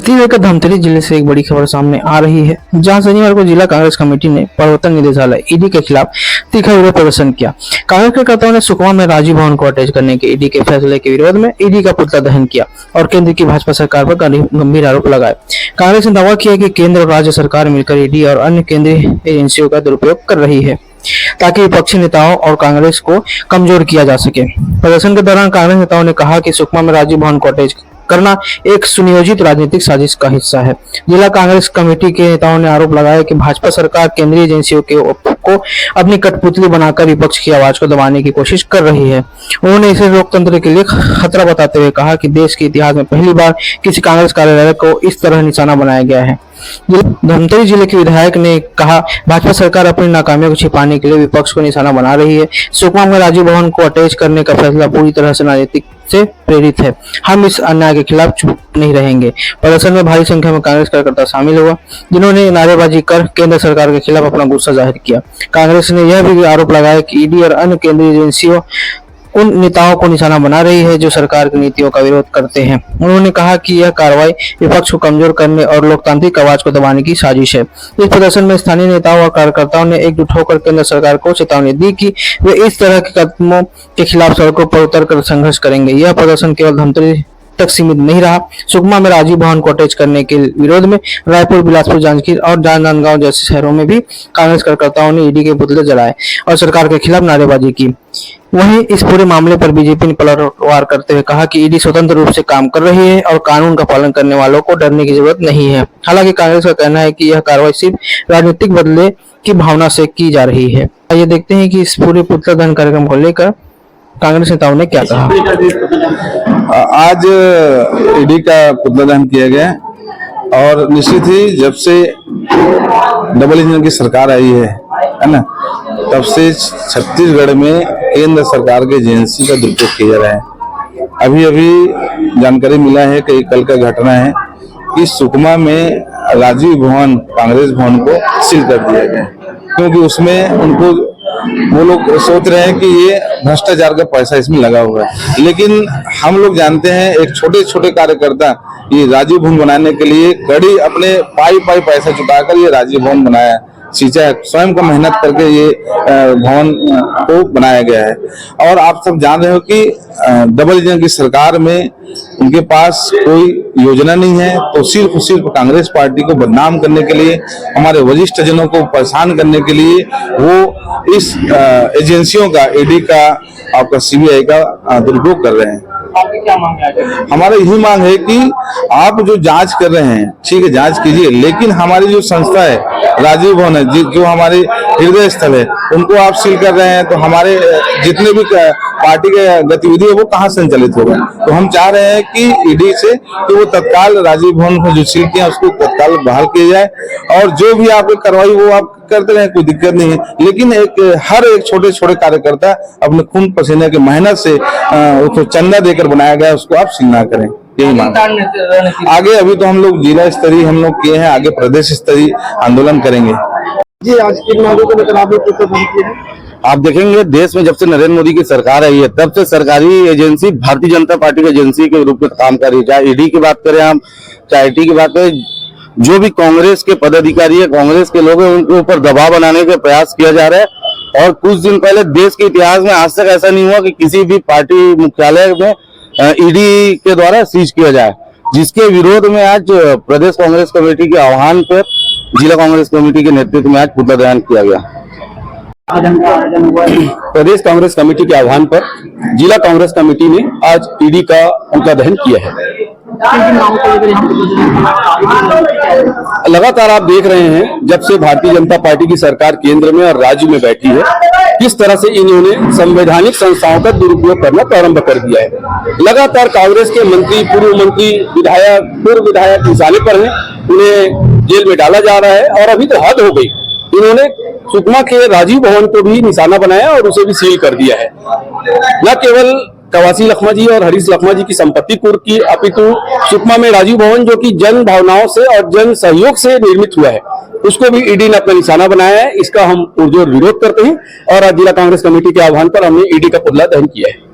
छत्तीसगढ़ के धमतरी जिले से एक बड़ी खबर सामने आ रही है, जहां शनिवार को जिला कांग्रेस कमेटी ने प्रवर्तन निदेशालय ईडी के खिलाफ तीखा विरोध प्रदर्शन किया। कांग्रेस कार्यकर्ताओं ने सुकमा में राजीव भवन को अटैच करने के ईडी के फैसले के विरोध में ईडी का पुतला दहन किया और केंद्र की भाजपा सरकार पर गंभीर आरोप लगाए। कांग्रेस ने दावा किया कि केंद्र और राज्य सरकार मिलकर ईडी और अन्य केंद्रीय एजेंसियों का दुरुपयोग कर रही है ताकि विपक्षी नेताओं और कांग्रेस को कमजोर किया जा सके। प्रदर्शन के दौरान कांग्रेस नेताओं ने कहा कि सुकमा में राजीव भवन को अटैच करना एक सुनियोजित राजनीतिक साजिश का हिस्सा है। जिला कांग्रेस कमेटी के नेताओं ने आरोप लगाया कि भाजपा सरकार केंद्रीय एजेंसियों को अपनी कठपुतली बनाकर विपक्ष की आवाज को दबाने की कोशिश कर रही है। उन्होंने इसे लोकतंत्र के लिए खतरा बताते हुए कहा कि देश के इतिहास में पहली बार किसी कांग्रेस कार्यालय को इस तरह निशाना बनाया गया है। धमतरी जिले के विधायक ने कहा, भाजपा सरकार अपनी नाकामियों को छिपाने के लिए विपक्ष को निशाना बना रही है। सुकमा में राजीव भवन को अटैच करने का फैसला पूरी तरह से राजनीतिक से प्रेरित है। हम इस अन्याय के खिलाफ चुप नहीं रहेंगे। प्रदर्शन में भारी संख्या में कांग्रेस कार्यकर्ता शामिल हुआ, जिन्होंने नारेबाजी कर केंद्र सरकार के खिलाफ अपना गुस्सा जाहिर किया। कांग्रेस ने यह भी आरोप लगाया कि ईडी और अन्य केंद्रीय एजेंसियों उन नेताओं को निशाना बना रही है जो सरकार की नीतियों का विरोध करते हैं। उन्होंने कहा कि यह कार्रवाई विपक्ष को कमजोर करने और लोकतांत्रिक आवाज को दबाने की साजिश है। इस प्रदर्शन में स्थानीय नेताओं और कार्यकर्ताओं ने एकजुट होकर केंद्र सरकार को चेतावनी दी कि वे इस तरह के कदमों के खिलाफ सड़कों पर उतरकर संघर्ष करेंगे। यह प्रदर्शन केवल धमतरी तक सीमित नहीं रहा। सुकमा में राजीव भवन को अटैच करने के विरोध में रायपुर, बिलासपुर, जांजगीर और राजनांदगांव जैसे शहरों में भी कांग्रेस कार्यकर्ताओं ने ईडी के पुतले जलाए और सरकार के खिलाफ नारेबाजी की। वहीं इस पूरे मामले पर बीजेपी ने पलटवार करते हुए कहा कि ईडी स्वतंत्र रूप से काम कर रही है और कानून का पालन करने वालों को डरने की जरूरत नहीं है। हालांकि कांग्रेस का कहना है कि यह कार्रवाई सिर्फ राजनीतिक बदले की भावना से की जा रही है। आइए देखते हैं कि इस पूरे पुतला दहन कार्यक्रम को लेकर कांग्रेस नेताओं ने क्या कहा। आज ईडी का पुतला दहन किया गया और निश्चित ही जब से डबल इंजन की सरकार आई है ना, तब से छत्तीसगढ़ में केंद्र सरकार के एजेंसी का दुरुपयोग किया जा रहा है। अभी अभी जानकारी मिला है कि कल का घटना है कि सुकमा में राजीव भवन, कांग्रेस भवन को सील कर दिया गया, क्योंकि उसमें उनको वो लोग सोच रहे हैं कि ये भ्रष्टाचार का पैसा इसमें लगा हुआ है। लेकिन हम लोग जानते हैं एक छोटे छोटे कार्यकर्ता ये राजीव भवन बनाने के लिए कड़ी अपने पाई पैसा चुकाकर ये राजीव भवन बनाया, सींचा, स्वयं का मेहनत करके ये भवन को बनाया गया है। और आप सब जान रहे हो कि डबल इंजन की सरकार में उनके पास कोई योजना नहीं है, तो सिर्फ कांग्रेस पार्टी को बदनाम करने के लिए, हमारे वरिष्ठ जनों को परेशान करने के लिए वो इस एजेंसियों का, ईडी का, आपका सीबीआई का दुरुपयोग कर रहे हैं। आपकी क्या मांग है? हमारा यही मांग है कि आप जो जांच कर रहे हैं, ठीक है, जांच कीजिए, लेकिन हमारी जो संस्था है राजीव भवन है, जो हमारे हृदय स्थल है, उनको आप सील कर रहे हैं, तो हमारे जितने भी पार्टी के गतिविधि है वो कहाँ संचालित होगा। तो हम चाह रहे हैं कि ईडी से कि वो तत्काल राजीव भवन को जो सील किया उसको तत्काल बहाल किया जाए और जो भी आपको कार्रवाई वो आप करते रहे, कोई दिक्कत नहीं है। लेकिन हर एक छोटे छोटे कार्यकर्ता अपने खून पसीने की मेहनत से उसको चंदा देकर बनाया गया, उसको आप सील ना करें, यही मांग। आगे अभी तो हम लोग जिला स्तरीय हम लोग किए हैं, आगे प्रदेश स्तरीय आंदोलन करेंगे। जी, आज किन मांगों को लेकर आपने किया है? आप देखेंगे देश में जब से नरेंद्र मोदी की सरकार आई है तब से सरकारी एजेंसी भारतीय जनता पार्टी की एजेंसी के रूप में काम कर रही है। चाहे ईडी की बात करें हम, चाहे आईटी की बात करें, जो भी कांग्रेस के पदाधिकारी है, कांग्रेस के लोग हैं, उनके ऊपर दबाव बनाने का प्रयास किया जा रहा है। और कुछ दिन पहले देश के इतिहास में आज तक ऐसा नहीं हुआ कि किसी भी पार्टी मुख्यालय में ईडी के द्वारा सीज किया जाए, जिसके विरोध में आज प्रदेश कांग्रेस कमेटी के आह्वान पर जिला कांग्रेस कमेटी के नेतृत्व में आज पुतला दहन किया गया। प्रदेश कांग्रेस कमेटी के आह्वान पर जिला कांग्रेस कमेटी ने आज ईडी का पुतला दहन किया है। लगातार आप देख रहे हैं जब से भारतीय जनता पार्टी की सरकार केंद्र में और राज्य में बैठी है, किस तरह से इन्होंने संवैधानिक संस्थाओं का दुरुपयोग करना प्रारंभ कर दिया है। लगातार कांग्रेस के मंत्री, पूर्व मंत्री, विधायक, पूर्व विधायक निशाने पर हैं, उन्हें जेल में डाला जा रहा है। और अभी तो हद हो गई, इन्होंने सुकमा के राजीव भवन को भी निशाना बनाया और उसे भी सील कर दिया है। न केवल कवासी लखमा जी और हरीश लखमा जी की संपत्ति कुर्क की, अपितु सुकमा में राजीव भवन जो कि जन भावनाओं से और जन सहयोग से निर्मित हुआ है, उसको भी ईडी ने अपना निशाना बनाया है। इसका हम पुरजोर विरोध करते हैं और आज जिला कांग्रेस कमेटी के आह्वान पर हमने ईडी का पुतला दहन किया है।